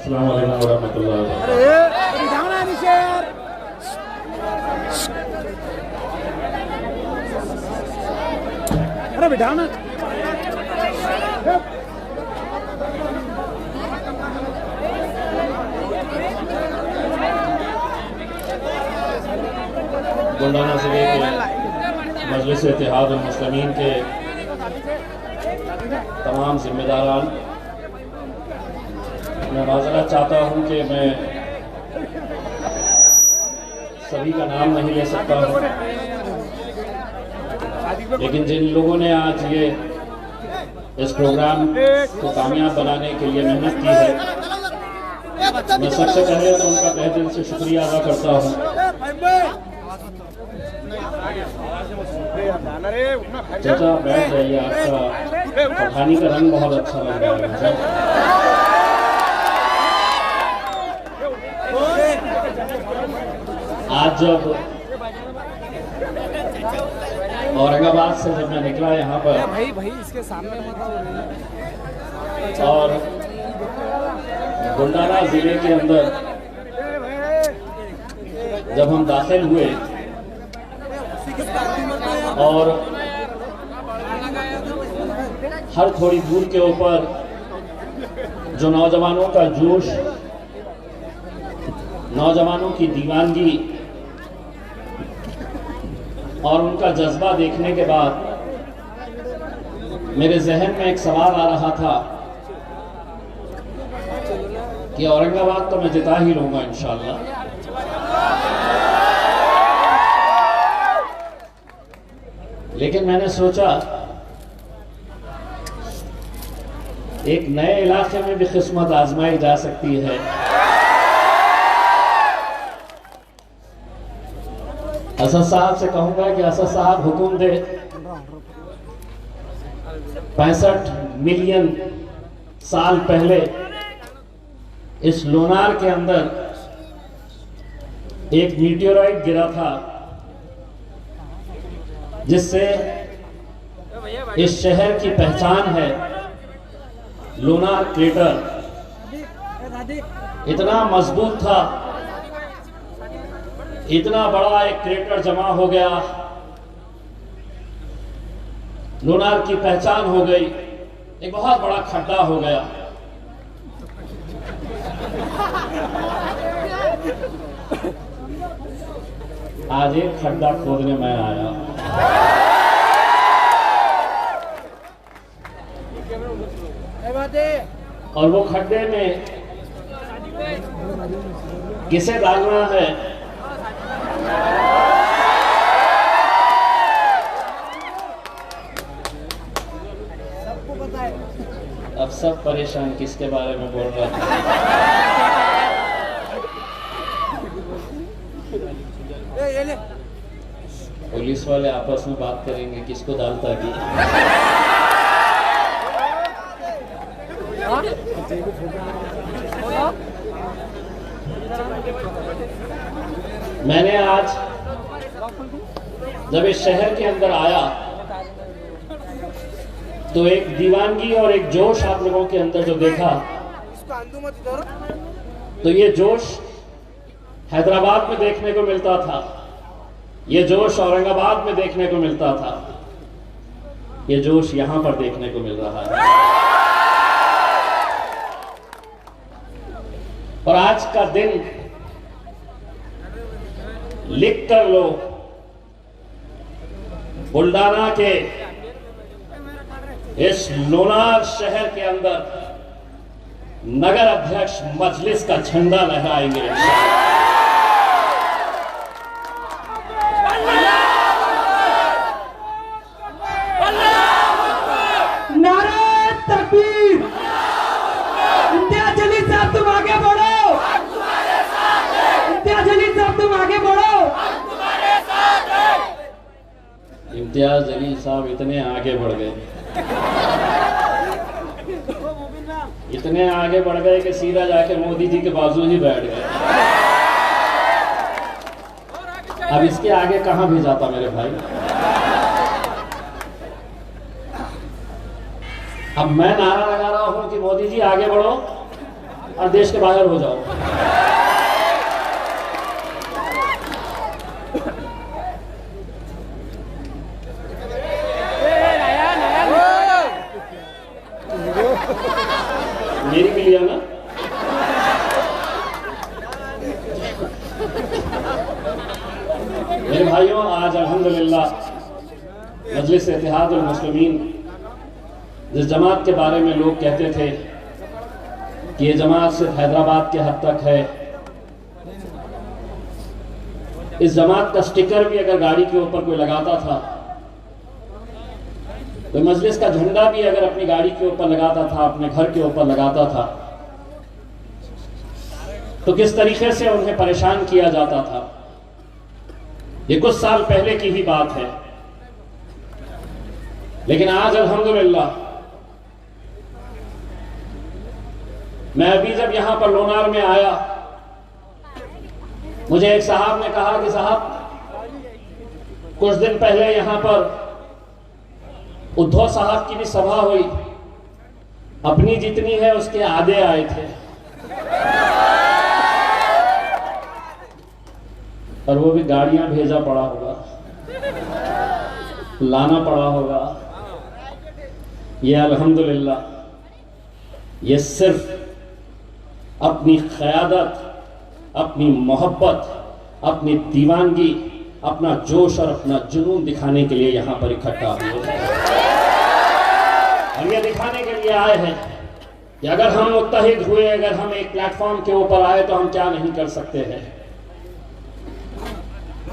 अस्सलाम वालेकुम वरहमतुल्लाहि वबरकातुहू। अरे बिठाओ ना। बुल्डाना जिले के मजलिस इत्तेहाद मुस्लिमीन के तमाम जिम्मेदारान, मैं माज़रत चाहता हूँ कि मैं सभी का नाम नहीं ले सकता हूँ, लेकिन जिन लोगों ने आज ये इस प्रोग्राम को कामयाब बनाने के लिए मेहनत की है, मैं सबसे पहले तो उनका तहे दिल से शुक्रिया अदा करता हूँ। चाचा बैठ जाइए, आपका पठानी का रंग बहुत अच्छा लग रहा है। आज जब औरंगाबाद से जब मैं निकला यहाँ पर भाई इसके सामने और बुल्डाना जिले के अंदर जब हम दाखिल हुए और हर थोड़ी दूर के ऊपर जो नौजवानों का जोश, नौजवानों की दीवानगी और उनका जज्बा देखने के बाद मेरे जहन में एक सवाल आ रहा था कि औरंगाबाद तो मैं जिता ही लूंगा इंशाअल्लाह, लेकिन मैंने सोचा एक नए इलाके में भी किस्मत आजमाई जा सकती है। असद साहब से कहूंगा कि असद साहब हुक्म दे, 65 मिलियन साल पहले इस लोनार के अंदर एक मीटियोराइट गिरा था, जिससे इस शहर की पहचान है लोनार क्रेटर। इतना मजबूत था, इतना बड़ा एक क्रेटर जमा हो गया, लोनार की पहचान हो गई, एक बहुत बड़ा खड्डा हो गया। आज एक खड्डा खोदने में आया। और वो खड्डे में किसे डालना है, सबको पता है। अब सब परेशान किसके बारे में बोल रहे हैं। पुलिस वाले आपस में बात करेंगे किसको डालता कि मैंने आज जब इस शहर के अंदर आया तो एक दीवानगी और एक जोश आप लोगों के अंदर जो देखा, तो ये जोश हैदराबाद में देखने को मिलता था, ये जोश औरंगाबाद में देखने को मिलता था, ये जोश यहां पर देखने को मिल रहा है। और आज का दिन लिख कर लो, बुल्डाना के इस लोनार शहर के अंदर नगर अध्यक्ष मजलिस का झंडा लहराएंगे। नारे तकबीर! इम्तियाज जलील साहब तुम आगे बढ़ो, इम्तियाज जलील साहब तुम आगे बढ़ो। इम्तियाज जलील साहब इतने आगे बढ़ गए, इतने आगे बढ़ गए कि सीधा जाके मोदी जी के बाजू ही बैठ गए। अब इसके आगे कहां भी जाता मेरे भाई। अब मैं नारा लगा रहा हूं कि मोदी जी आगे बढ़ो, और देश के बाहर हो जाओ। मेरी भी लिया ना। मेरे भाइयों, आज अल्हम्दुलिल्लाह मजलिस इत्तेहादुल मुस्लिमीन, जिस जमात के बारे में लोग कहते थे कि ये जमात सिर्फ हैदराबाद के हद तक है, इस जमात का स्टिकर भी अगर गाड़ी के ऊपर कोई लगाता था, तो मजलिस का झंडा भी अगर अपनी गाड़ी के ऊपर लगाता था, अपने घर के ऊपर लगाता था, तो किस तरीके से उन्हें परेशान किया जाता था। ये कुछ साल पहले की ही बात है। लेकिन आज अल्हम्दुलिल्लाह, मैं अभी जब यहां पर लोनार में आया, मुझे एक साहब ने कहा कि साहब, कुछ दिन पहले यहां पर उद्धव साहब की भी सभा हुई, अपनी जितनी है उसके आधे आए थे, और वो भी गाड़ियां भेजा पड़ा होगा, लाना पड़ा होगा। ये अल्हम्दुलिल्लाह, ये सिर्फ अपनी क़यादत, अपनी मोहब्बत, अपनी दीवानगी, अपना जोश और अपना जुनून दिखाने के लिए यहां पर इकट्ठा हुए हैं। हम ये दिखाने के लिए आए हैं कि अगर हम मुत्तहिद हुए, अगर हम एक प्लेटफॉर्म के ऊपर आए, तो हम क्या नहीं कर सकते हैं।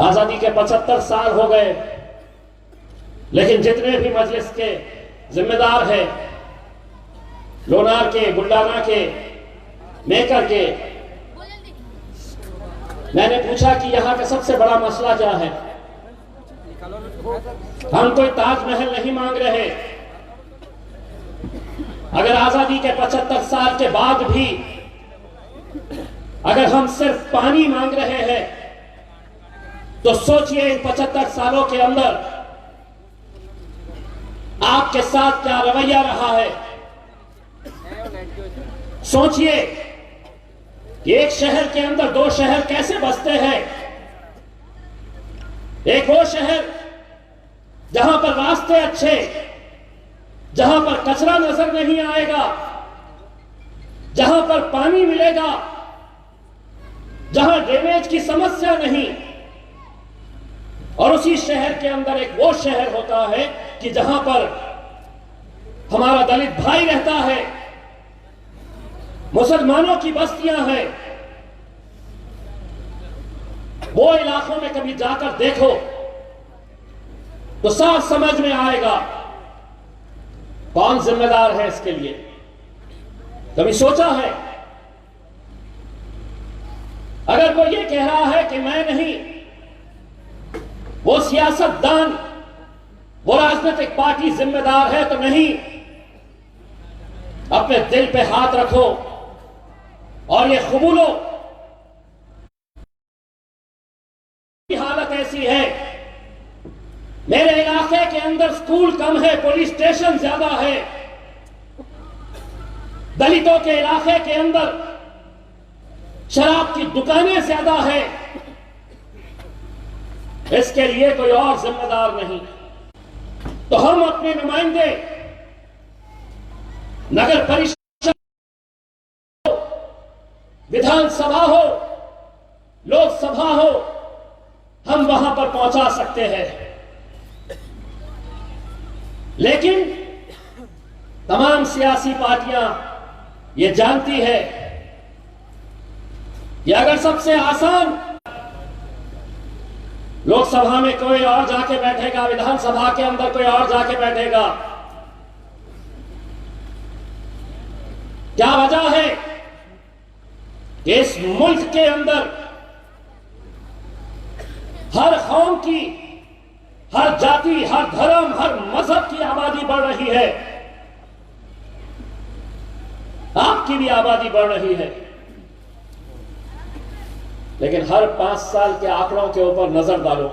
आजादी के 75 साल हो गए, लेकिन जितने भी मजलिस के जिम्मेदार हैं, लोनार के, बुल्डाना के, मेकर के, मैंने पूछा कि यहां का सबसे बड़ा मसला क्या है। हम कोई ताजमहल नहीं मांग रहे। अगर आजादी के 75 साल के बाद भी अगर हम सिर्फ पानी मांग रहे हैं, तो सोचिए इन 75 सालों के अंदर आपके साथ क्या रवैया रहा है। सोचिए कि एक शहर के अंदर दो शहर कैसे बसते हैं। एक वो शहर जहां पर रास्ते अच्छे, जहां पर कचरा नजर नहीं आएगा, जहां पर पानी मिलेगा, जहां ड्रेनेज की समस्या नहीं। और उसी शहर के अंदर एक वो शहर होता है कि जहां पर हमारा दलित भाई रहता है, मुसलमानों की बस्तियां हैं। वो इलाकों में कभी जाकर देखो तो साफ समझ में आएगा कौन जिम्मेदार है इसके लिए। कभी सोचा है? अगर कोई ये कह रहा है कि मैं नहीं, वो सियासतदान, वो राजनीतिक पार्टी जिम्मेदार है, तो नहीं। अपने दिल पे हाथ रखो और ये कबूलो की हालत ऐसी है। मेरे इलाके के अंदर स्कूल कम है, पुलिस स्टेशन ज्यादा है। दलितों के इलाके के अंदर शराब की दुकानें ज्यादा है। इसके लिए कोई और जिम्मेदार नहीं। तो हम अपने नुमाइंदे नगर परिषद, विधानसभा हो, लोकसभा हो, हम वहां पर पहुंचा सकते हैं। लेकिन तमाम सियासी पार्टियां ये जानती है कि अगर सबसे आसान लोकसभा में कोई और जाके बैठेगा, विधानसभा के अंदर कोई और जाके बैठेगा, क्या वजह है कि इस मुल्क के अंदर हर कौम की, हर जाति, हर धर्म, हर मजहब की आबादी बढ़ रही है। आपकी भी आबादी बढ़ रही है। लेकिन हर 5 साल के आंकड़ों के ऊपर नजर डालो।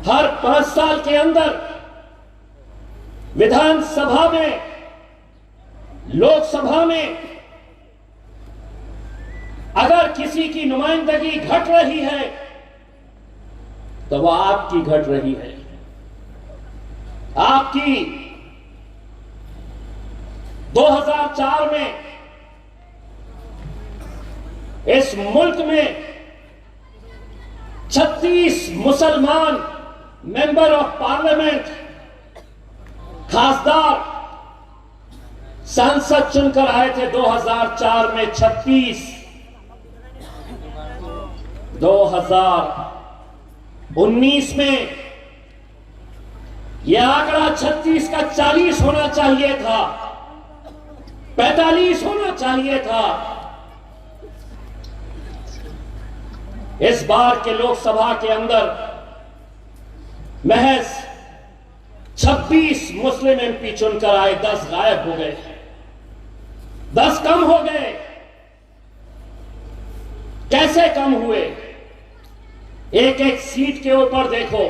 हर 5 साल के अंदर विधानसभा में, लोकसभा में अगर किसी की नुमाइंदगी घट रही है तो वह आपकी घट रही है। आपकी 2004 में इस मुल्क में 36 मुसलमान मेंबर ऑफ पार्लियामेंट, खासदार सांसद चुनकर आए थे 2004 में 36। 2019 में यह आंकड़ा 36 का 40 होना चाहिए था, 45 होना चाहिए था। इस बार के लोकसभा के अंदर महज 26 मुस्लिम एमपी चुनकर आए, 10 गायब हो गए, 10 कम हो गए। कैसे कम हुए? एक एक सीट के ऊपर देखो,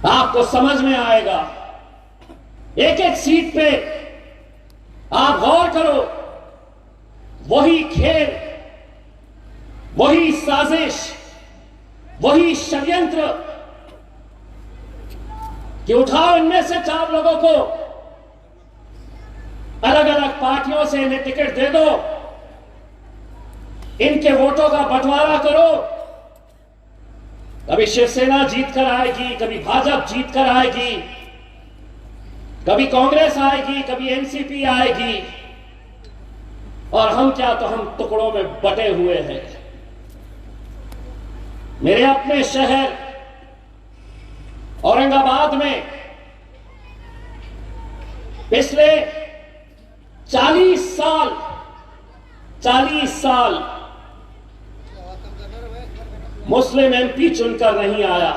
आपको समझ में आएगा। एक एक सीट पे आप गौर करो, वही खेल, वही साजिश, वही षड्यंत्र कि उठाओ इनमें से 4 लोगों को, अलग अलग पार्टियों से इन्हें टिकट दे दो, इनके वोटों का बंटवारा करो। कभी शिवसेना जीत कर आएगी, कभी भाजपा जीत कर आएगी, कभी कांग्रेस आएगी, कभी एनसीपी आएगी, और हम क्या, तो हम टुकड़ों में बटे हुए हैं। मेरे अपने शहर औरंगाबाद में पिछले 40 साल मुस्लिम एमपी चुनकर नहीं आया।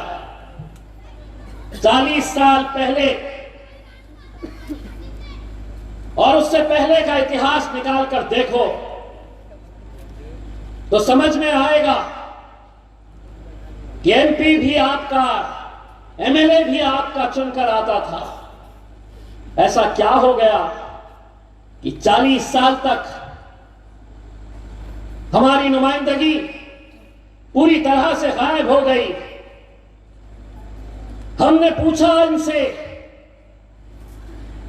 40 साल पहले और उससे पहले का इतिहास निकाल कर देखो तो समझ में आएगा कि एमपी भी आपका, एमएलए भी आपका चुनकर आता था। ऐसा क्या हो गया कि 40 साल तक हमारी नुमाइंदगी पूरी तरह से गायब हो गई। हमने पूछा इनसे,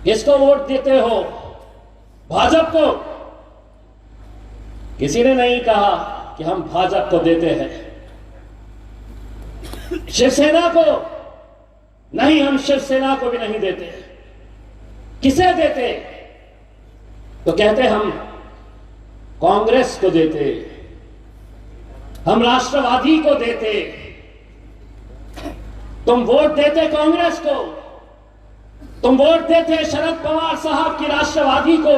किसको वोट देते हो? भाजपा को? किसी ने नहीं कहा कि हम भाजपा को देते हैं। शिवसेना को? नहीं, हम शिवसेना को भी नहीं देते। किसे देते? तो कहते हम कांग्रेस को देते, हम राष्ट्रवादी को देते। तुम वोट देते कांग्रेस को, तुम वोट देते शरद पवार साहब की राष्ट्रवादी को,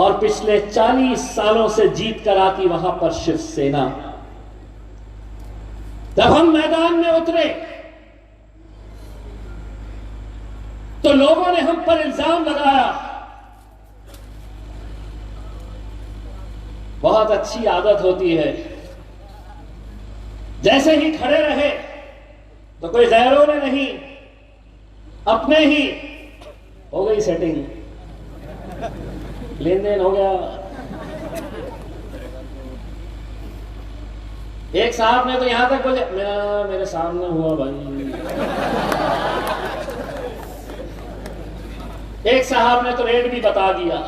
और पिछले 40 सालों से जीत कर आती वहां पर शिवसेना। जब हम मैदान में उतरे तो लोगों ने हम पर इल्जाम लगाया। बहुत अच्छी आदत होती है, जैसे ही खड़े रहे तो कोई गैरों ने नहीं, अपने ही हो गई सेटिंग, लेन देन हो गया। एक साहब ने तो यहां तक बोले, मेरे सामने हुआ भाई। एक साहब ने तो रेट भी बता दिया।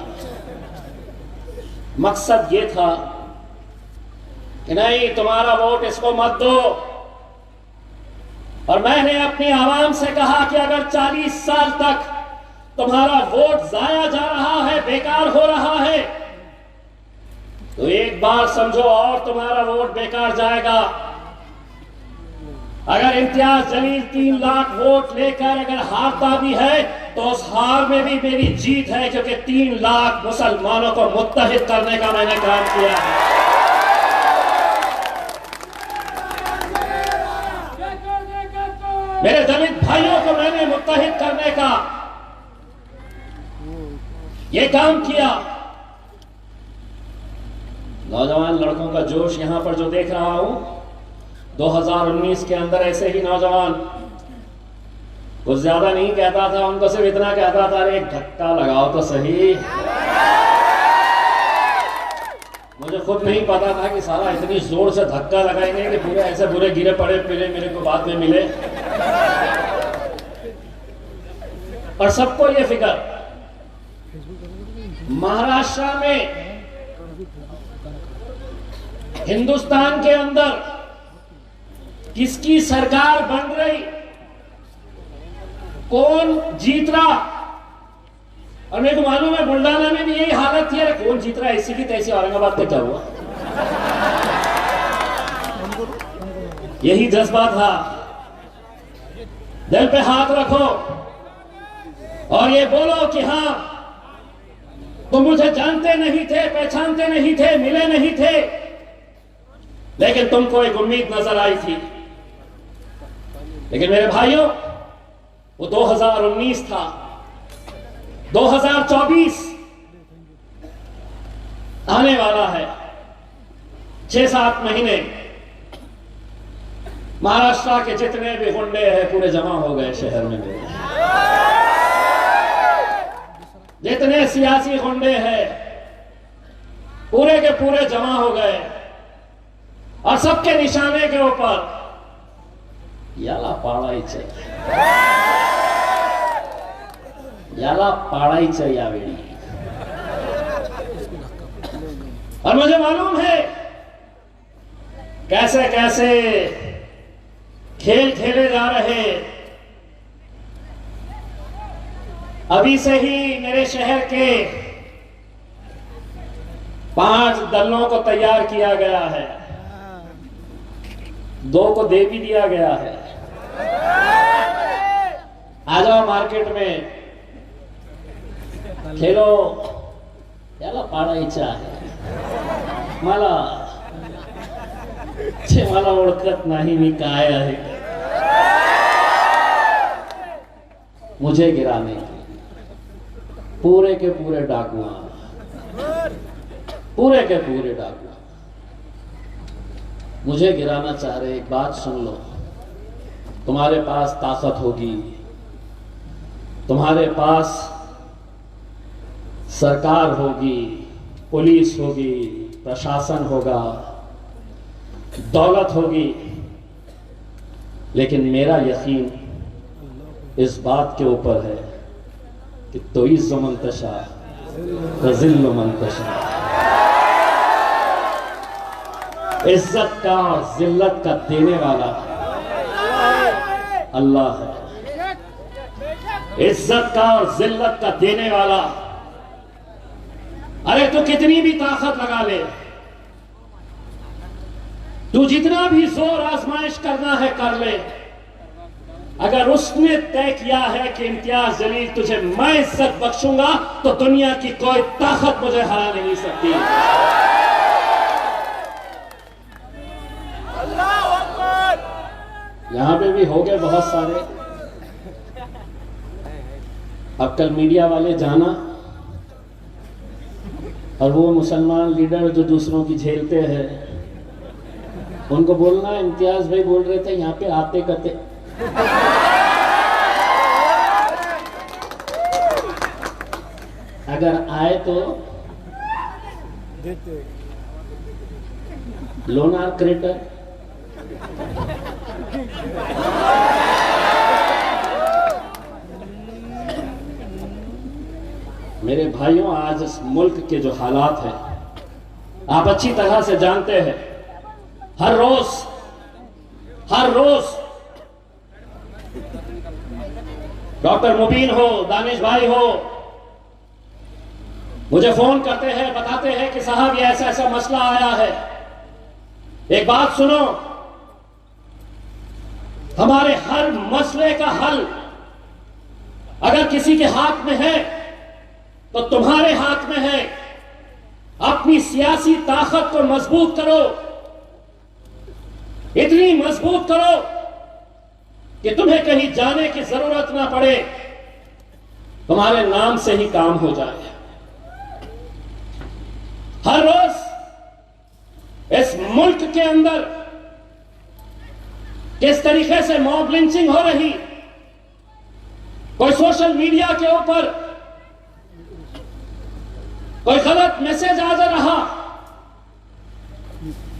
मकसद ये था कि नहीं, तुम्हारा वोट इसको मत दो। और मैंने अपनी आवाम से कहा कि अगर 40 साल तक तुम्हारा वोट जाया जा रहा है, बेकार हो रहा है, तो एक बार समझो और तुम्हारा वोट बेकार जाएगा। अगर इम्तियाज जलील 3 लाख वोट लेकर अगर हारता भी है तो उस हार में भी मेरी जीत है, क्योंकि 3 लाख मुसलमानों को मुत्तहिद करने का मैंने काम किया है। मेरे दलित भाइयों को मैंने मुत्तहिद करने का ये काम किया। नौजवान लड़कों का जोश यहां पर जो देख रहा हूं, 2019 के अंदर ऐसे ही नौजवान कुछ ज्यादा नहीं कहता था, उनको सिर्फ इतना कहता था, अरे धक्का लगाओ तो सही। मुझे खुद नहीं पता था कि सारा इतनी जोर से धक्का लगाएंगे कि पूरे ऐसे बुरे गिरे पड़े पिले मेरे को बाद में मिले। और सबको ये फिक्र, महाराष्ट्र में हिंदुस्तान के अंदर किसकी सरकार बन रही, कौन जीत रहा। और मेरे को मालूम है बुल्डाना में भी यही हालत थी, अरे कौन जीत रहा है, ऐसी की तैसी। औरंगाबाद में क्या हुआ, यही जज्बा था। दिल पे हाथ रखो और ये बोलो कि हाँ, तुम मुझे जानते नहीं थे, पहचानते नहीं थे, मिले नहीं थे, लेकिन तुमको एक उम्मीद नजर आई थी। लेकिन मेरे भाइयों, वो 2019 था, 2024 आने वाला है। 6-7 महीने महाराष्ट्र के जितने भी गुंडे हैं पूरे जमा हो गए शहर में मेरे। जितने सियासी गुंडे हैं पूरे के पूरे जमा हो गए और सबके निशाने के ऊपर याला पाळायचं, याला पाळायचं यावेळी। और मुझे मालूम है कैसे कैसे खेल खेले जा रहे। अभी से ही मेरे शहर के 5 दलों को तैयार किया गया है, 2 को दे भी दिया गया है। आ जाओ मार्केट में, खेलो, याला पाळायचं आहे। मला ओळखत नाही मी काय आहे, मुझे गिराने पूरे के पूरे डाकुआ, पूरे के पूरे डाकुआ मुझे गिराना चाह रहे। एक बात सुन लो, तुम्हारे पास ताकत होगी, तुम्हारे पास सरकार होगी, पुलिस होगी, प्रशासन होगा, दौलत होगी, लेकिन मेरा यकीन इस बात के ऊपर है कि तो इज़्ज़ु मन तशा व ज़िल्लु मन तशा। इज्जत का और जिल्लत का देने वाला अल्लाह है। इज्जत का और जिल्लत का देने वाला, अरे तू कितनी भी ताकत लगा ले, तू जितना भी जोर आजमाइश करना है कर ले, अगर उसने तय किया है कि इम्तियाज जलील तुझे मैं इज्जत बख्शूंगा, तो दुनिया की कोई ताकत मुझे हरा नहीं सकती। यहां पे भी हो गए बहुत सारे। अब कल मीडिया वाले जाना और वो मुसलमान लीडर जो दूसरों की झेलते हैं, उनको बोलना इम्तियाज भाई बोल रहे थे यहाँ पे आते करते। अगर आए तो लोनार क्रेटर, मेरे भाइयों, आज इस मुल्क के जो हालात हैं आप अच्छी तरह से जानते हैं। हर रोज डॉक्टर मुबीन हो, दानिश भाई हो, मुझे फोन करते हैं, बताते हैं कि साहब ये ऐसा ऐसा मसला आया है। एक बात सुनो, हमारे हर मसले का हल अगर किसी के हाथ में है तो तुम्हारे हाथ में है। अपनी सियासी ताकत को मजबूत करो, इतनी मजबूत करो कि तुम्हें कहीं जाने की जरूरत ना पड़े, तुम्हारे नाम से ही काम हो जाए। हर रोज इस मुल्क के अंदर किस तरीके से मॉब लिंचिंग हो रही, कोई सोशल मीडिया के ऊपर कोई गलत मैसेज आ जा रहा,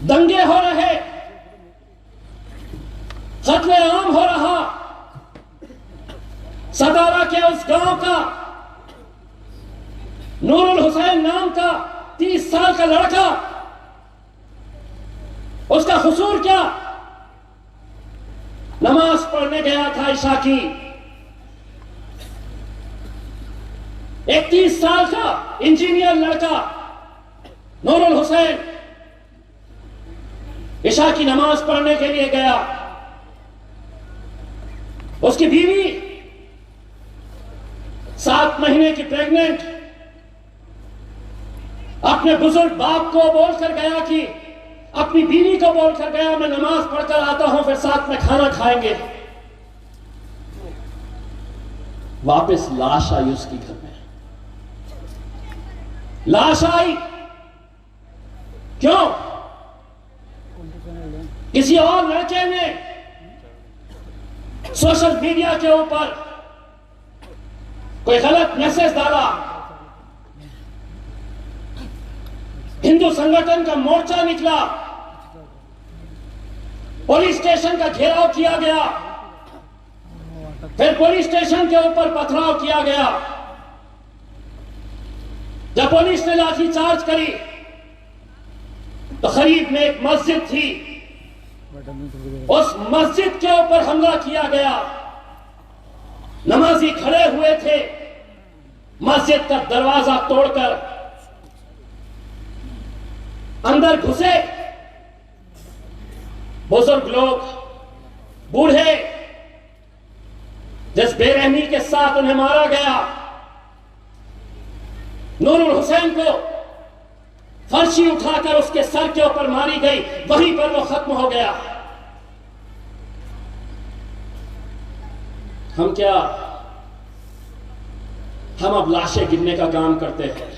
दंगे हो रहे, कत्ले आम हो रहा। सतारा के उस गांव का नूरुल हुसैन नाम का 30 साल का लड़का, उसका कसूर क्या? नमाज पढ़ने गया था ईशा की। 31 साल का इंजीनियर लड़का नूरुल हुसैन ईशा की नमाज पढ़ने के लिए गया। उसकी बीवी 7 महीने की प्रेग्नेंट अपने बुजुर्ग बाप को बोलकर गया कि अपनी बीवी को बोलकर गया, मैं नमाज पढ़कर आता हूं, फिर साथ में खाना खाएंगे। वापस लाश आई उसकी घर में। लाश आई क्यों? किसी और लड़के ने सोशल मीडिया के ऊपर कोई गलत मैसेज डाला। हिंदू संगठन का मोर्चा निकला, पुलिस स्टेशन का घेराव किया गया, फिर पुलिस स्टेशन के ऊपर पथराव किया गया। जब पुलिस ने लाठीचार्ज करी तो करीब में एक मस्जिद थी, उस मस्जिद के ऊपर हमला किया गया। नमाजी खड़े हुए थे, मस्जिद का दरवाजा तोड़कर अंदर घुसे। बुजुर्ग लोग, बूढ़े, जिस बेरहमी के साथ उन्हें मारा गया, नूरुल हुसैन को फर्शी उठाकर उसके सर के ऊपर मारी गई, वहीं पर वो खत्म हो गया। हम अब लाशें गिनने का काम करते हैं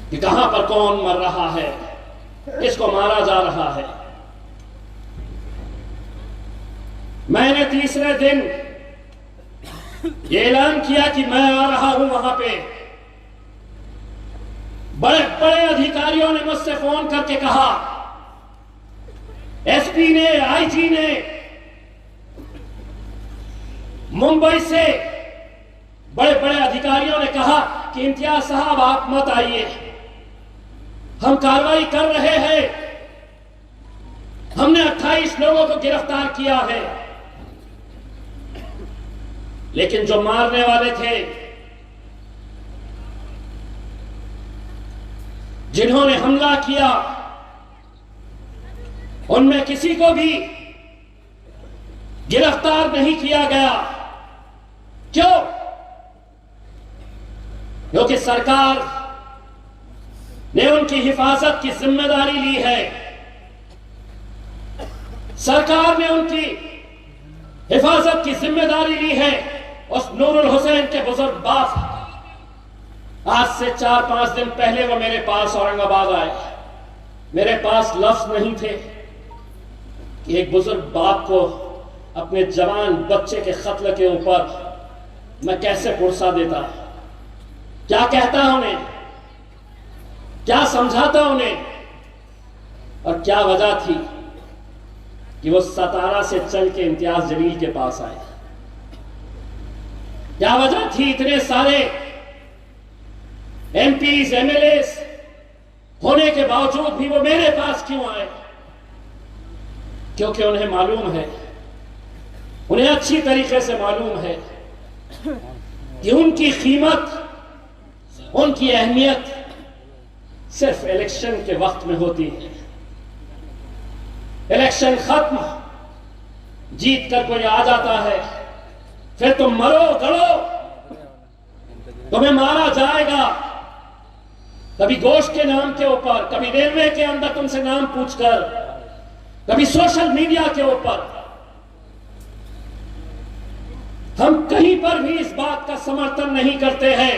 कि कहां पर कौन मर रहा है, किसको मारा जा रहा है। मैंने तीसरे दिन ये ऐलान किया कि मैं आ रहा हूं वहां पे। बड़े बड़े अधिकारियों ने मुझसे फोन करके कहा, एसपी ने, आईजी ने, मुंबई से बड़े बड़े अधिकारियों ने कहा कि इम्तियाज साहब आप मत आइए, हम कार्रवाई कर रहे हैं। हमने 28 लोगों को गिरफ्तार किया है, लेकिन जो मारने वाले थे, जिन्होंने हमला किया, उनमें किसी को भी गिरफ्तार नहीं किया गया। क्यों? क्योंकि सरकार ने उनकी हिफाजत की जिम्मेदारी ली है। सरकार ने उनकी हिफाजत की जिम्मेदारी ली है। उस नूरुल हुसैन के बुजुर्ग बाप आज से 4-5 दिन पहले वो मेरे पास औरंगाबाद आए। मेरे पास लफ्ज नहीं थे कि एक बुजुर्ग बाप को अपने जवान बच्चे के कत्ल के ऊपर मैं कैसे पुरसा देता, क्या कहता उन्हें, क्या समझाता उन्हें, और क्या वजह थी कि वो सतारा से चल के इम्तियाज जलील के पास आए। क्या वजह थी इतने सारे एमपीज, एमएलएस होने के बावजूद भी वो मेरे पास क्यों आए? क्योंकि उन्हें मालूम है, उन्हें अच्छी तरीके से मालूम है कि उनकी कीमत, उनकी अहमियत सिर्फ इलेक्शन के वक्त में होती है। इलेक्शन खत्म, जीत कर कोई आ जाता है, फिर तुम मरो गड़ो, तुम्हें मारा जाएगा। कभी गोश्त के नाम के ऊपर, कभी रेलवे के अंदर तुमसे नाम पूछकर, कभी सोशल मीडिया के ऊपर। हम कहीं पर भी इस बात का समर्थन नहीं करते हैं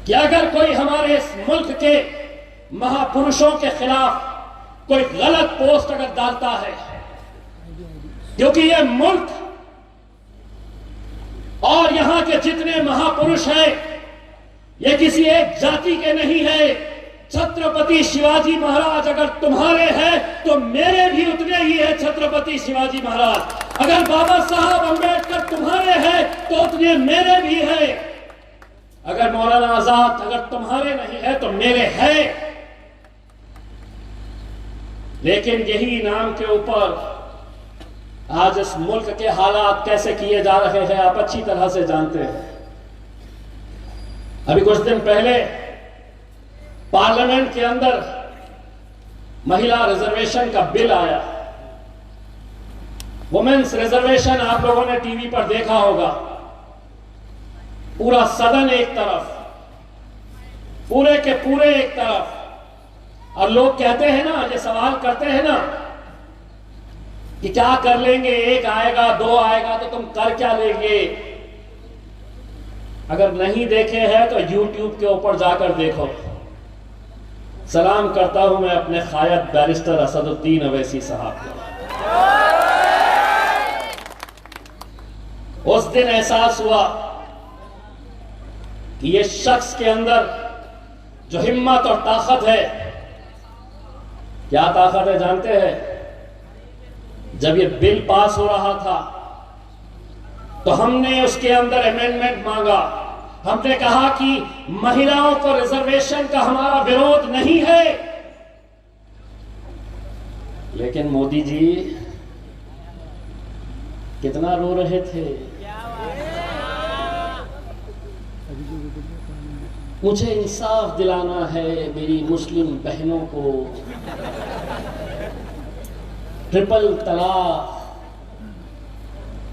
कि अगर कोई हमारे इस मुल्क के महापुरुषों के खिलाफ कोई गलत पोस्ट अगर डालता है, क्योंकि ये मुल्क और यहां के जितने महापुरुष हैं, ये किसी एक जाति के नहीं है, छत्रपति शिवाजी महाराज अगर तुम्हारे हैं तो मेरे भी उतने ही है छत्रपति शिवाजी महाराज। अगर बाबा साहब अंबेडकर तुम्हारे हैं तो उतने मेरे भी हैं। अगर मौलाना आजाद अगर तुम्हारे नहीं है तो मेरे हैं। लेकिन यही नाम के ऊपर आज इस मुल्क के हालात कैसे किए जा रहे हैं आप अच्छी तरह से जानते हैं। अभी कुछ दिन पहले पार्लियामेंट के अंदर महिला रिजर्वेशन का बिल आया। वुमेन्स रिजर्वेशन आप लोगों ने टीवी पर देखा होगा। पूरा सदन एक तरफ, पूरे के पूरे एक तरफ, और लोग कहते हैं ना, ये सवाल करते हैं ना कि क्या कर लेंगे, एक आएगा दो आएगा तो तुम कर क्या लेंगे। अगर नहीं देखे हैं तो YouTube के ऊपर जाकर देखो। सलाम करता हूं मैं अपने खायद बैरिस्टर असदुद्दीन अवैसी साहब को। उस दिन एहसास हुआ कि ये शख्स के अंदर जो हिम्मत और ताकत है, क्या ताकत है जानते हैं? जब ये बिल पास हो रहा था तो हमने उसके अंदर अमेंडमेंट मांगा। हमने कहा कि महिलाओं को रिजर्वेशन का हमारा विरोध नहीं है, लेकिन मोदी जी कितना रो रहे थे। मुझे इंसाफ दिलाना है मेरी मुस्लिम बहनों को, ट्रिपल तलाक,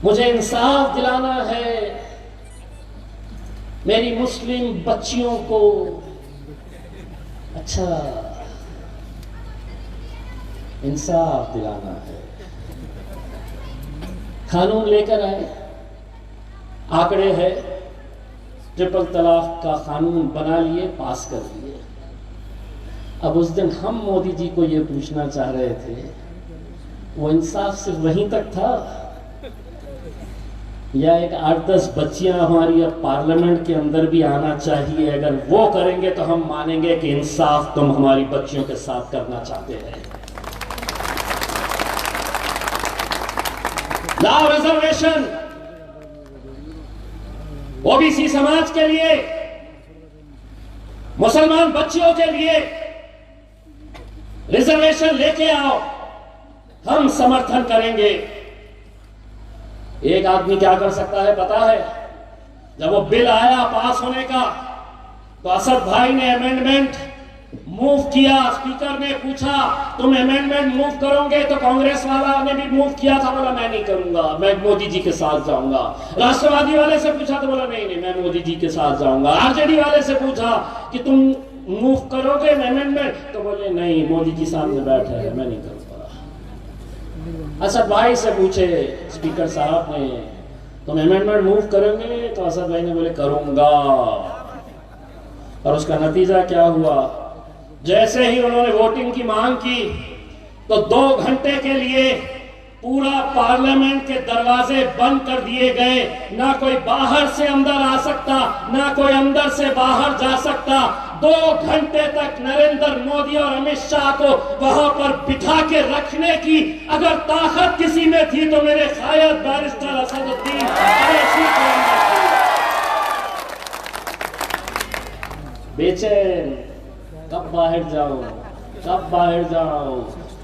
मुझे इंसाफ दिलाना है मेरी मुस्लिम बच्चियों को। अच्छा, इंसाफ दिलाना है, कानून लेकर आए, आंकड़े है, ट्रिपल तलाक का कानून बना लिए, पास कर लिए। अब उस दिन हम मोदी जी को यह पूछना चाह रहे थे, वो इंसाफ सिर्फ वहीं तक था या एक 8-10 बच्चियां हमारी अब पार्लियामेंट के अंदर भी आना चाहिए? अगर वो करेंगे तो हम मानेंगे कि इंसाफ तुम हमारी बच्चियों के साथ करना चाहते हैं। लाओ रिजर्वेशन ओबीसी समाज के लिए, मुसलमान बच्चियों के लिए रिजर्वेशन लेके आओ, हम समर्थन करेंगे। एक आदमी क्या कर सकता है पता है? जब वो बिल आया पास होने का तो असद भाई ने अमेंडमेंट मूव किया। स्पीकर ने पूछा तुम अमेंडमेंट मूव करोगे? तो कांग्रेस वाला ने भी मूव किया था, बोला मैं नहीं करूंगा, मैं मोदी जी के साथ जाऊंगा। राष्ट्रवादी वाले से पूछा तो बोला नहीं नहीं मैं मोदी जी के साथ जाऊंगा। आरजेडी वाले से पूछा कि तुम मूव करोगे अमेंडमेंट? तो बोले नहीं, मोदी जी सामने बैठे हैं, मैं नहीं करूंगा। असद भाई से पूछे स्पीकर साहब ने तुम अमेंडमेंट मूव करोगे? तो असद भाई ने बोले करूंगा। और उसका नतीजा क्या हुआ? जैसे ही उन्होंने वोटिंग की मांग की तो 2 घंटे के लिए पूरा पार्लियामेंट के दरवाजे बंद कर दिए गए। ना कोई बाहर से अंदर आ सकता, ना कोई अंदर से बाहर जा सकता। 2 घंटे तक नरेंद्र मोदी और अमित शाह को वहां पर बिठा के रखने की अगर ताकत किसी में थी तो मेरे शायद बैरिस्टर असदुद्दीन अवैसी को बेचैन, कब बाहर जाओ, कब बाहर जाओ।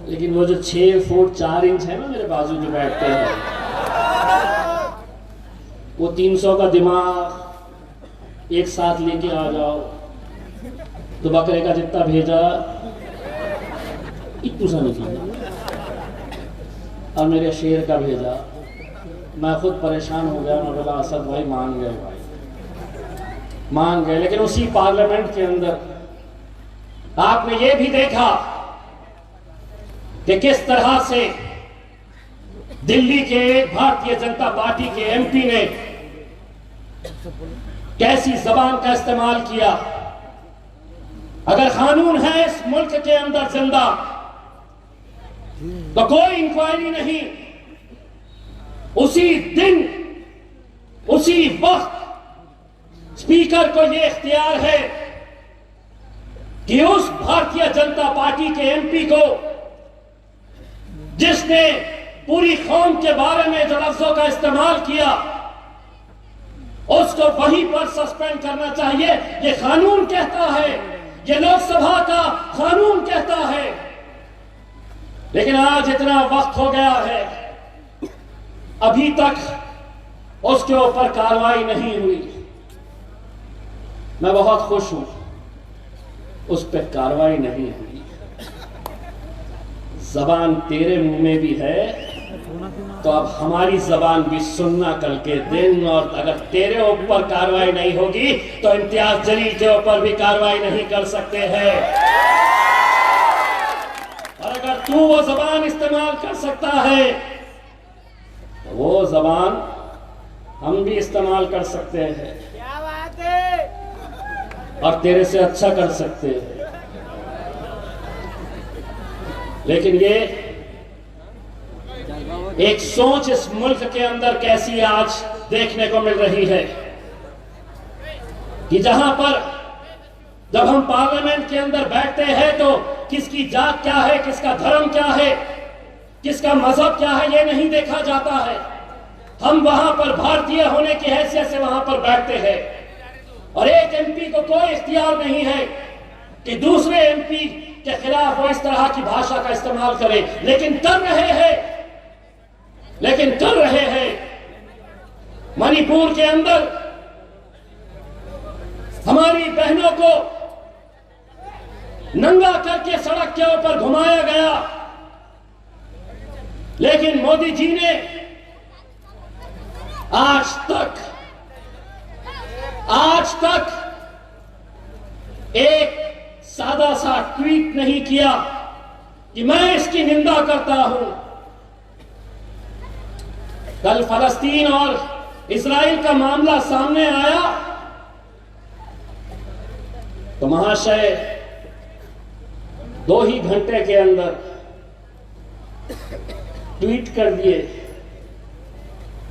लेकिन वो जो 6 फुट 4 इंच है ना मेरे बाजू जो बैठते हैं, वो 300 का दिमाग एक साथ लेके आ जाओ तो बकरे का जितना भेजा इतना सा निकला, और मेरे शेर का भेजा। मैं खुद परेशान हो गया। मैं बोला असद भाई मान गए, भाई मान गए। लेकिन उसी पार्लियामेंट के अंदर आपने ये भी देखा कि किस तरह से दिल्ली के एक भारतीय जनता पार्टी के एमपी ने कैसी जबान का इस्तेमाल किया। अगर कानून है इस मुल्क के अंदर जिंदा तो कोई इंक्वायरी नहीं। उसी दिन उसी वक्त स्पीकर को यह इख्तियार है कि उस भारतीय जनता पार्टी के एमपी को जिसने पूरी कौम के बारे में जो लफ्जों का इस्तेमाल किया, उसको वहीं पर सस्पेंड करना चाहिए। ये कानून कहता है, ये लोकसभा का कानून कहता है। लेकिन आज इतना वक्त हो गया है, अभी तक उसके ऊपर कार्रवाई नहीं हुई। मैं बहुत खुश हूं, उस पर कार्रवाई नहीं हुई। जबान तेरे मुंह में भी है, तो अब हमारी जबान भी सुनना कल के दिन। और अगर तेरे ऊपर कार्रवाई नहीं होगी तो इम्तियाज जलील के ऊपर भी कार्रवाई नहीं कर सकते हैं। और अगर तू वो जबान इस्तेमाल कर सकता है तो वो जबान हम भी इस्तेमाल कर सकते हैं। क्या बात है? और तेरे से अच्छा कर सकते हैं। लेकिन ये एक सोच इस मुल्क के अंदर कैसी आज देखने को मिल रही है कि जहां पर जब हम पार्लियामेंट के अंदर बैठते हैं तो किसकी जात क्या है, किसका धर्म क्या है, किसका मजहब क्या है, ये नहीं देखा जाता है। हम वहां पर भारतीय होने की हैसियत से वहां पर बैठते हैं और एक एमपी को कोई इख्तियार नहीं है कि दूसरे एमपी के खिलाफ वो इस तरह की भाषा का इस्तेमाल करे। लेकिन कर रहे हैं मणिपुर के अंदर हमारी बहनों को नंगा करके सड़क के ऊपर घुमाया गया। लेकिन मोदी जी ने आज तक एक सादा सा ट्वीट नहीं किया कि मैं इसकी निंदा करता हूं। कल फलस्तीन और इजराइल का मामला सामने आया तो महाशय 2 ही घंटे के अंदर ट्वीट कर दिए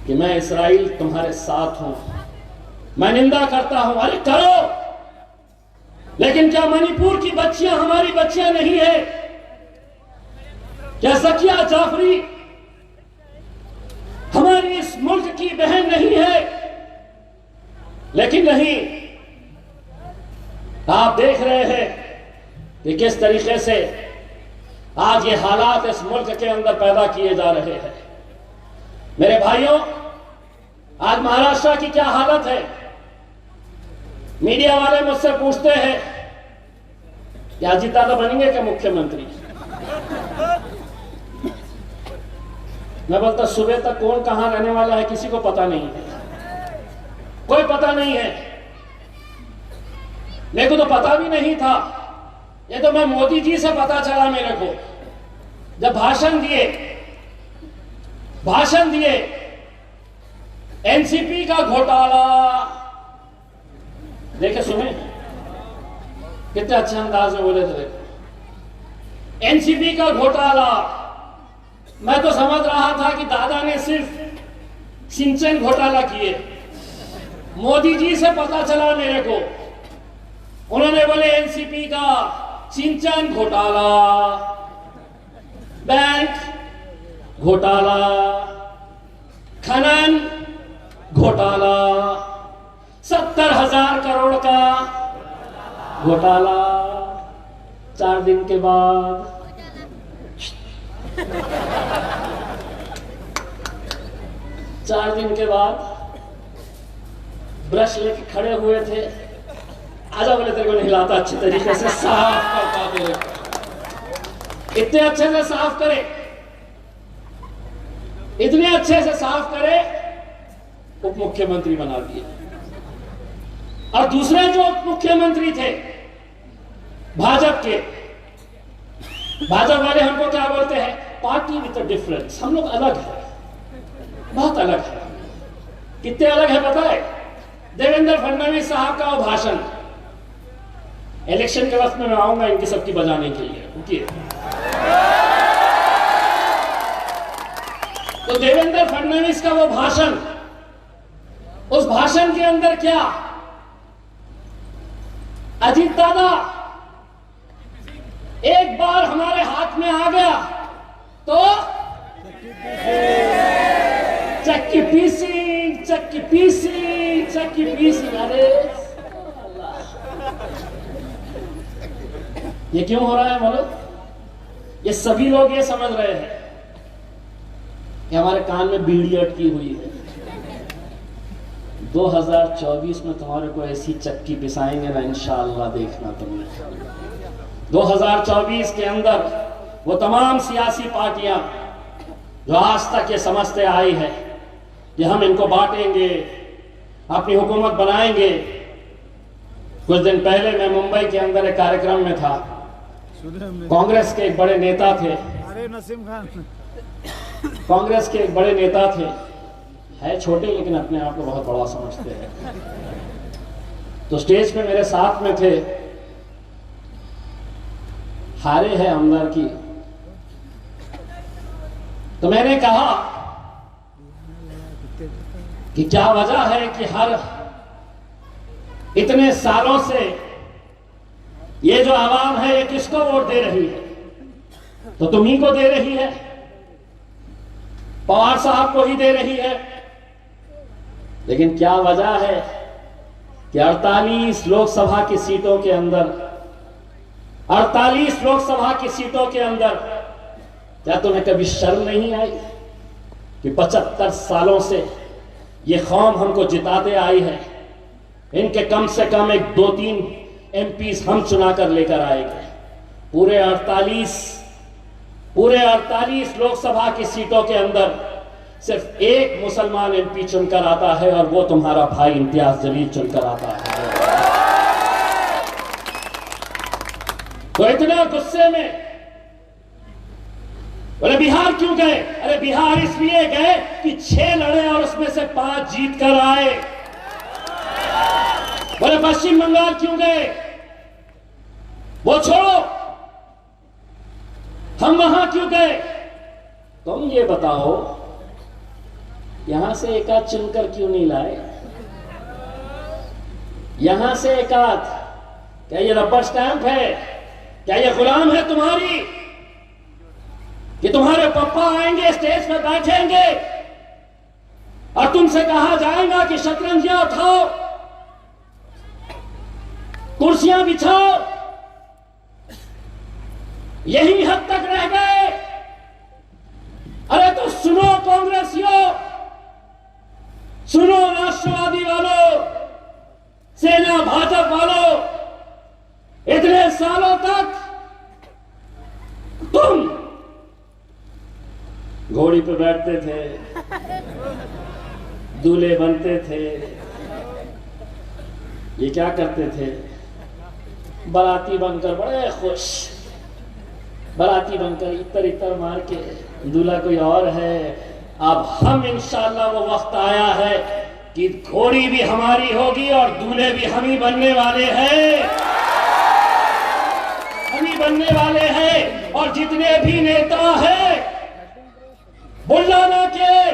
कि मैं इजराइल तुम्हारे साथ हूं, मैं निंदा करता हूं। अरे करो, लेकिन क्या मणिपुर की बच्चियां हमारी बच्चियां नहीं है? क्या ज़किया जाफरी हमारी इस मुल्क की बहन नहीं है? लेकिन नहीं, आप देख रहे हैं कि किस तरीके से आज ये हालात इस मुल्क के अंदर पैदा किए जा रहे हैं। मेरे भाइयों, आज महाराष्ट्र की क्या हालत है? मीडिया वाले मुझसे पूछते हैं कि अजीत दादा बनेंगे क्या मुख्यमंत्री? मैं बोलता सुबह तक कौन कहां रहने वाला है किसी को पता नहीं है, कोई पता नहीं है। मेरे को तो पता भी नहीं था, ये तो मैं मोदी जी से पता चला मेरे को जब भाषण दिए एनसीपी का घोटाला। देखे सुने कितने अच्छे अंदाज में बोले थे। देखो एनसीपी का घोटाला, मैं तो समझ रहा था कि दादा ने सिर्फ सिंचन घोटाला किए। मोदी जी से पता चला मेरे को, उन्होंने बोले एनसीपी का सिंचन घोटाला, बैंक घोटाला, खनन घोटाला, 70,000 करोड़ का घोटाला। 4 दिन के बाद 4 दिन के बाद ब्रश लेके खड़े हुए थे। आजा बोले तेरे को नहीं हिलाता, अच्छे तरीके से साफ करता तेरे को। इतने अच्छे से साफ करे, इतने अच्छे से साफ करे, उप मुख्यमंत्री बना दिए। और दूसरे जो उप मुख्यमंत्री थे भाजपा वाले हमको क्या बोलते हैं? Party with a difference. हम लोग अलग है, बहुत अलग है। कितने अलग है पता है? देवेंद्र फडणवीस साहब का वो भाषण, इलेक्शन के वक्त में मैं आऊंगा इनकी सबकी बजाने के लिए, रुकिए। तो देवेंद्र फडणवीस का वो भाषण, उस भाषण के अंदर क्या? अजीत दादा एक बार हमारे हाथ में आ गया तो चक्की पीसी। अरे ये क्यों हो रहा है बोलो? ये सभी लोग ये समझ रहे हैं कि हमारे कान में बीड़ी अटकी हुई है। 2024 में तुम्हारे को ऐसी चक्की पिसाएंगे ना, इंशाअल्लाह देखना तुमने। 2024 के अंदर वो तमाम सियासी पार्टियां जो आज तक ये समझते आई है कि हम इनको बांटेंगे, अपनी हुकूमत बनाएंगे। कुछ दिन पहले मैं मुंबई के अंदर एक कार्यक्रम में था। कांग्रेस के एक बड़े नेता थे, अरे नसीम खान, कांग्रेस के एक बड़े नेता थे, है छोटे लेकिन अपने आप को बहुत बड़ा समझते हैं। तो स्टेज पे मेरे साथ में थे, हारे है अंदर की। तो मैंने कहा कि क्या वजह है कि हर इतने सालों से ये जो आवाम है ये किसको वोट दे रही है? तो तुम्ही को दे रही है, पवार साहब को ही दे रही है। लेकिन क्या वजह है कि 48 लोकसभा की सीटों के अंदर 48 लोकसभा की सीटों के अंदर क्या तुम्हें कभी शर्म नहीं आई कि 75 सालों से ये कौम हमको जिताते आई है? इनके कम से कम एक 2-3 एमपीज हम चुना कर लेकर आएंगे। पूरे 48 लोकसभा की सीटों के अंदर सिर्फ एक मुसलमान एमपी चुनकर आता है और वो तुम्हारा भाई इम्तियाज जलील चुनकर आता है। तो इतना गुस्से में बोले बिहार क्यों गए? अरे बिहार इसलिए गए कि 6 लड़े और उसमें से 5 जीत कर आए। बोले पश्चिम बंगाल क्यों गए? वो छोड़ो, हम वहां क्यों गए? तुम ये बताओ, यहां से एक आध चुनकर क्यों नहीं लाए? यहां से एक आध, क्या ये रबर स्टैंप है? क्या ये गुलाम है तुम्हारी कि तुम्हारे पापा आएंगे, स्टेज पर बैठेंगे और तुमसे कहा जाएगा कि शतरंजियां उठाओ, कुर्सियां बिछाओ? यही हद तक रह गए? अरे तो सुनो कांग्रेसियों, सुनो राष्ट्रवादी वालों, सेना भाजपा वालों, इतने सालों तक तुम घोड़ी पे बैठते थे, दूल्हे बनते थे, ये क्या करते थे? बाराती बनकर बड़े खुश, बाराती बनकर इतर इतर मार के दूल्हा कोई और है। अब हम इंशाअल्लाह वो वक्त आया है कि घोड़ी भी हमारी होगी और दूल्हे भी हम ही बनने वाले हैं, हम ही बनने वाले हैं। और जितने भी नेता हैं बुलाना के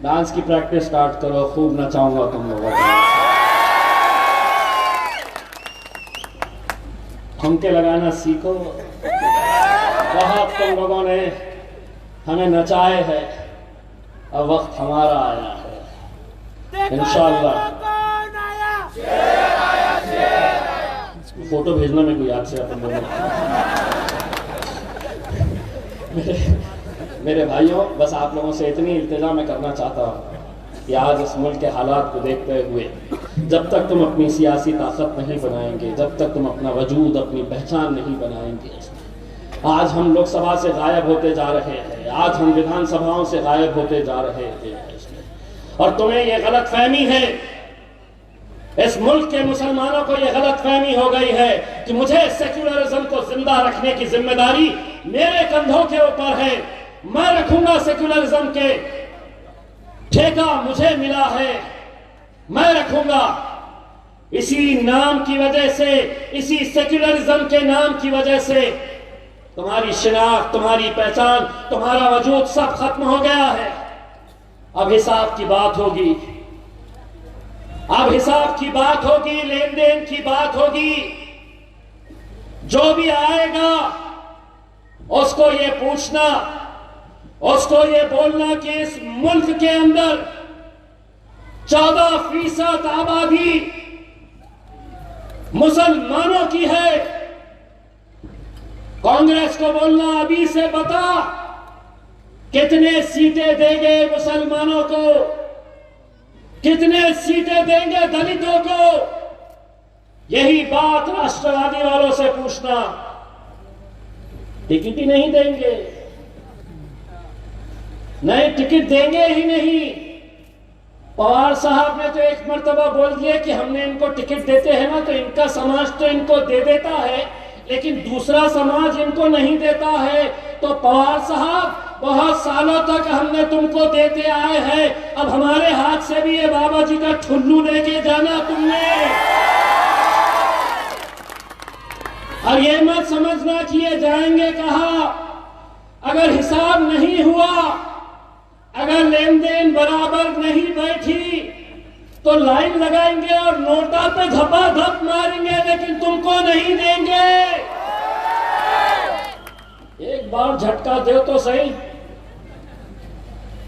डांस की प्रैक्टिस स्टार्ट करो, खूब नचाऊंगा तुम लोगों को। ठुमके लगाना सीखो, बहुत तुम लोगों ने हमें नचाए है, अब वक्त हमारा आया है इंशाअल्लाह। फोटो भेजना मेरे को याद से अपन लोगों। मेरे भाइयों, बस आप लोगों से इतनी इल्तिजा मैं करना चाहता हूँ कि आज इस मुल्क के हालात को देखते हुए जब तक तुम अपनी सियासी ताकत नहीं बनाएंगे, जब तक तुम अपना वजूद, अपनी पहचान नहीं बनाएंगे, आज हम लोकसभा से गायब होते जा रहे हैं, आज हम विधानसभाओं से गायब होते जा रहे हैं। और तुम्हें यह गलत फहमी है, इस मुल्क के मुसलमानों को यह गलत फहमी हो गई है कि मुझे सेक्युलरिज्म को जिंदा रखने की जिम्मेदारी मेरे कंधों के ऊपर है, मैं रखूंगा सेक्युलरिज्म के ठेका, मुझे मिला है, मैं रखूंगा। इसी नाम की वजह से, इसी सेक्युलरिज्म के नाम की वजह से तुम्हारी शिनाख्त, तुम्हारी पहचान, तुम्हारा वजूद सब खत्म हो गया है। अब हिसाब की बात होगी, अब हिसाब की बात होगी, लेन देन की बात होगी। जो भी आएगा उसको ये पूछना, उसको ये बोलना कि इस मुल्क के अंदर 14% आबादी मुसलमानों की है। कांग्रेस को बोलना अभी से बता कितने सीटें देंगे मुसलमानों को, कितने सीटें देंगे दलितों को। यही बात राष्ट्रवादी वालों से पूछना। टिकट ही नहीं देंगे, नहीं टिकट देंगे ही नहीं। पवार साहब ने तो एक मर्तबा बोल दिया कि हमने इनको टिकट देते हैं ना तो इनका समाज तो इनको दे देता है, लेकिन दूसरा समाज इनको नहीं देता है। तो पवार साहब, बहुत सालों तक हमने तुमको देते आए हैं, अब हमारे हाथ से भी ये बाबा जी का ठुल्लू लेके जाना तुमने। और ये मत समझना कि ये जाएंगे कहां। अगर हिसाब नहीं हुआ, अगर लेन देन बराबर नहीं बैठी तो लाइन लगाएंगे और नोटा पे धपाधप मारेंगे, लेकिन तुमको नहीं देंगे। एक बार झटका दो तो सही।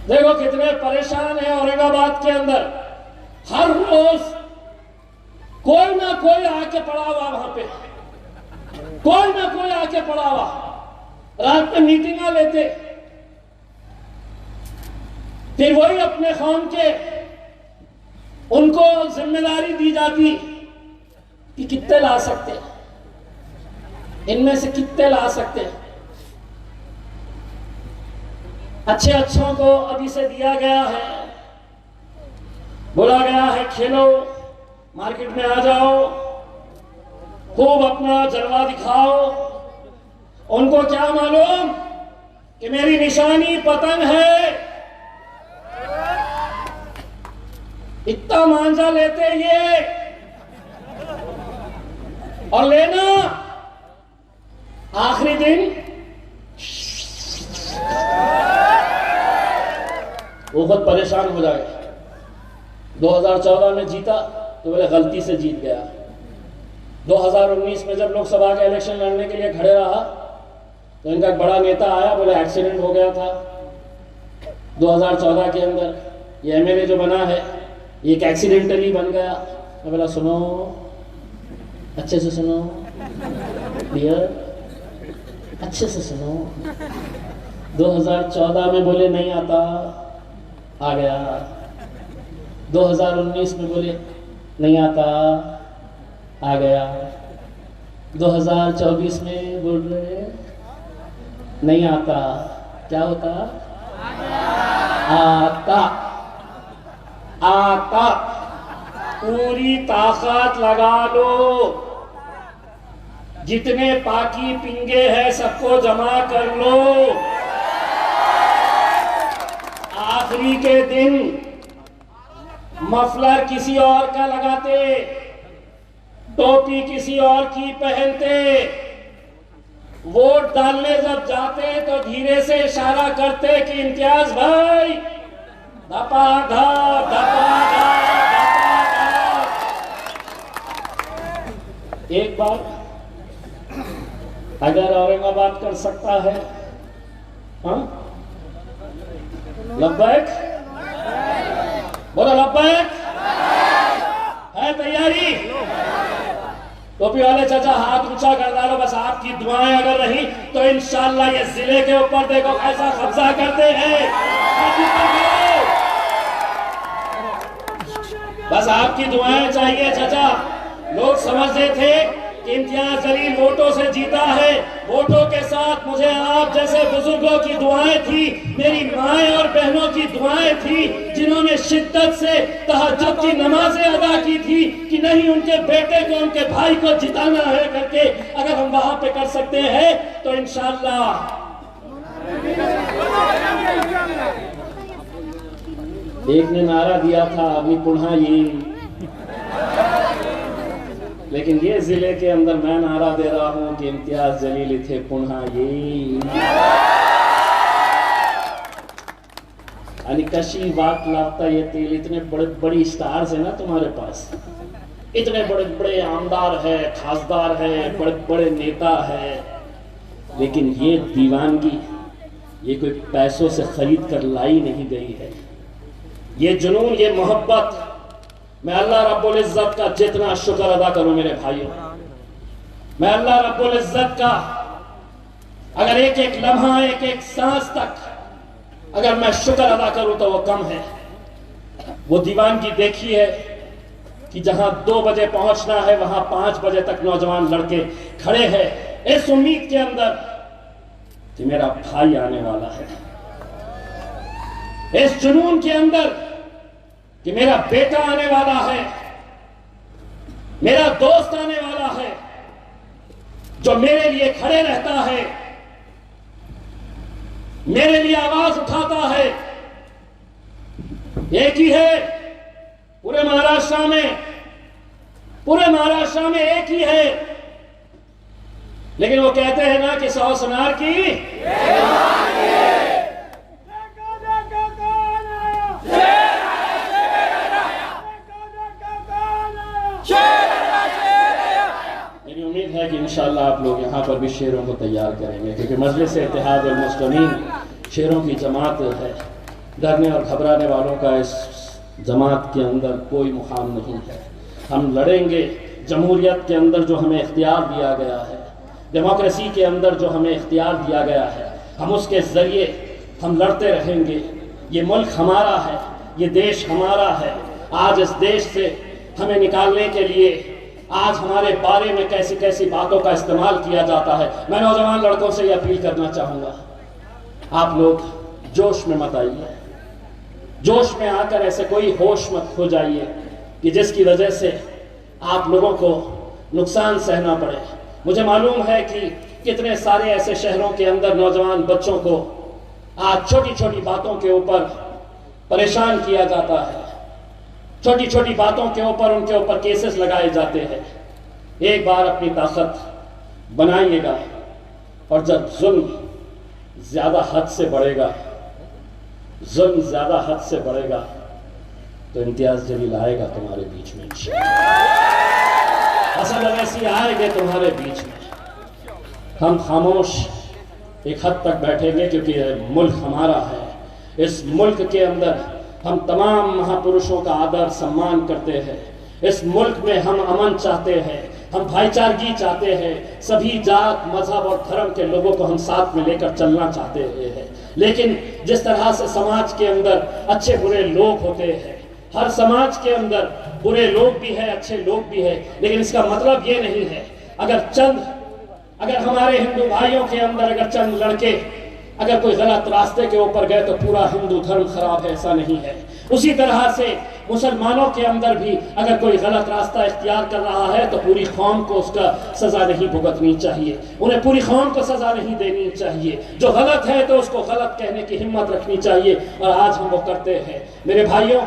देखो कितने परेशान है औरंगाबाद के अंदर। हर रोज कोई ना कोई आके पड़ा हुआ वहां पे, कोई ना कोई आके पड़ा हुआ। रात में मीटिंग लेते, फिर वही अपने कौम के उनको जिम्मेदारी दी जाती कि कितने ला सकते हैं, इनमें से कितने ला सकते हैं। अच्छे अच्छों को अभी से दिया गया है, बोला गया है खेलो, मार्केट में आ जाओ, खूब अपना जलवा दिखाओ। उनको क्या मालूम कि मेरी निशानी पतंग है। इतना मांझा लेते ये, और लेना आखिरी दिन वो बहुत परेशान हो जाए। 2014 में जीता तो बोले गलती से जीत गया। 2019 में जब लोकसभा के इलेक्शन लड़ने के लिए खड़े रहा तो इनका एक बड़ा नेता आया, बोले एक्सीडेंट हो गया था 2014 के अंदर। ये एमएलए जो बना है ये एक एक्सीडेंटली बन गया। मैं बोला सुनो, अच्छे से सुनो डियर, अच्छे से सुनो। 2014 में बोले नहीं आता, आ गया। 2019 में बोले नहीं आता, आ गया। 2024 में बोल रहे नहीं आता, क्या होता? आता। आता। पूरी ताकत लगा लो, जितने पाकी पिंगे हैं सबको जमा कर लो। आखिरी के दिन मफलर किसी और का लगाते, टोपी किसी और की पहनते, वोट डालने जब जाते तो धीरे से इशारा करते कि इम्तियाज भाई धपाधप धपाधप धपाधप। एक बार अगर औरंगाबाद कर सकता है, हाँ लब्बैक बोलो, लब्बैक है तैयारी? टोपी वाले चाचा हाथ ऊंचा कर डालो, बस आपकी दुआएं अगर रही तो इंशाल्लाह ये जिले के ऊपर देखो कैसा कब्जा करते हैं। बस आपकी दुआएं चाहिए चाचा। लोग समझते थे कि इम्तियाज जलील वोटों से जीता है, वोटों के साथ मुझे आप जैसे बुजुर्गों की दुआएं थी, मेरी माएं और बहनों की दुआएं थी, जिन्होंने शिद्दत से तहज्जुद की नमाजें अदा की थी कि नहीं उनके बेटे को, उनके भाई को जिताना है करके। अगर हम वहां पे कर सकते हैं तो इंशाअल्लाह। एक ने नारा दिया था अभी पुनः ये, लेकिन ये जिले के अंदर मैं नारा दे रहा हूं कि इम्तियाज जलील थे पुनः ये। आणि कशी वाट लागता येतील, इतने बड़े बड़ी स्टार्स है ना तुम्हारे पास, इतने बड़े बड़े आमदार है, खासदार है, बड़े बड़े नेता है, लेकिन ये दीवानगी ये कोई पैसों से खरीद कर लाई नहीं गई है। ये जुनून, ये मोहब्बत मैं अल्लाह रब्बुल इज्जत का जितना शुक्र अदा करूं मेरे भाइयों, मैं अल्लाह रब्बुल इज्जत का अगर एक एक लम्हा, एक एक सांस तक अगर मैं शुक्र अदा करूं तो वो कम है। वो दीवानगी देखी है कि जहां 2 बजे पहुंचना है वहां 5 बजे तक नौजवान लड़के खड़े हैं इस उम्मीद के अंदर कि मेरा भाई आने वाला है, इस जुनून के अंदर कि मेरा बेटा आने वाला है, मेरा दोस्त आने वाला है, जो मेरे लिए खड़े रहता है, मेरे लिए आवाज उठाता है। एक ही है पूरे महाराष्ट्र में, पूरे महाराष्ट्र में एक ही है, लेकिन वो कहते हैं ना कि 100 सुनार की मेरी उम्मीद है कि इंशाअल्लाह आप लोग यहाँ पर भी शेरों को तैयार करेंगे, क्योंकि मजलिस इत्तेहाद अल मुस्लिमीन शेरों की जमात है। डरने और घबराने वालों का इस जमात के अंदर कोई मुकाम नहीं है। हम लड़ेंगे जमहूरियत के अंदर जो हमें इख्तियार दिया गया है, डेमोक्रेसी के अंदर जो हमें इख्तियार दिया गया है, हम उसके ज़रिए हम लड़ते रहेंगे। ये मुल्क हमारा है, ये देश हमारा है। आज इस देश से हमें निकालने के लिए आज हमारे बारे में कैसी कैसी बातों का इस्तेमाल किया जाता है। मैं नौजवान लड़कों से ये अपील करना चाहूँगा, आप लोग जोश में मत आइए, जोश में आकर ऐसे कोई होश मत खो जाइए कि जिसकी वजह से आप लोगों को नुकसान सहना पड़े। मुझे मालूम है कि कितने सारे ऐसे शहरों के अंदर नौजवान बच्चों को आज छोटी छोटी बातों के ऊपर परेशान किया जाता है, छोटी छोटी बातों के ऊपर उनके ऊपर केसेस लगाए जाते हैं। एक बार अपनी ताकत बनाइएगा, और जब जुल्म ज्यादा हद से बढ़ेगा, जुल्म ज्यादा हद से बढ़ेगा, तो इम्तियाज जलील आएगा तुम्हारे बीच में, हसन अवैसी आएंगे तुम्हारे बीच में। हम खामोश एक हद तक बैठेंगे क्योंकि मुल्क हमारा है। इस मुल्क के अंदर हम तमाम महापुरुषों का आदर सम्मान करते हैं। इस मुल्क में हम अमन चाहते हैं, हम भाईचारगी चाहते हैं, सभी जात मजहब और धर्म के लोगों को हम साथ में लेकर चलना चाहते हैं। लेकिन जिस तरह से समाज के अंदर अच्छे बुरे लोग होते हैं, हर समाज के अंदर बुरे लोग भी हैं, अच्छे लोग भी हैं, लेकिन इसका मतलब ये नहीं है अगर हमारे हिंदू भाइयों के अंदर अगर चंद लड़के अगर कोई गलत रास्ते के ऊपर गए तो पूरा हिंदू धर्म खराब है, ऐसा नहीं है। उसी तरह से मुसलमानों के अंदर भी अगर कोई गलत रास्ता इख्तियार कर रहा है तो पूरी कौम को उसका सजा नहीं भुगतनी चाहिए, उन्हें पूरी कौम को सजा नहीं देनी चाहिए। जो गलत है तो उसको गलत कहने की हिम्मत रखनी चाहिए, और आज हम वो करते हैं। मेरे भाइयों,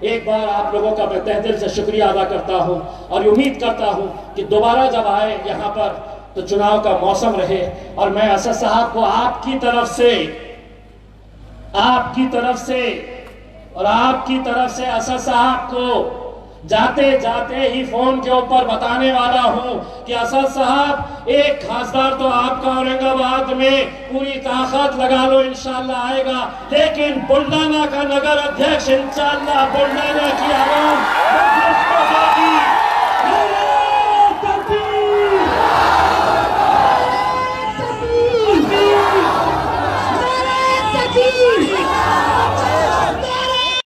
एक बार आप लोगों का मैं तहे दिल से शुक्रिया अदा करता हूँ और उम्मीद करता हूँ कि दोबारा जब आए यहाँ पर तो चुनाव का मौसम रहे, और मैं असद साहब को आपकी तरफ से असद साहब को जाते जाते ही फोन के ऊपर बताने वाला हूं कि असद साहब, एक खासदार तो आपका औरंगाबाद में पूरी ताकत लगा लो, इंशाल्लाह आएगा, लेकिन बुल्डाना का नगर अध्यक्ष इंशाल्लाह बुल्डाना की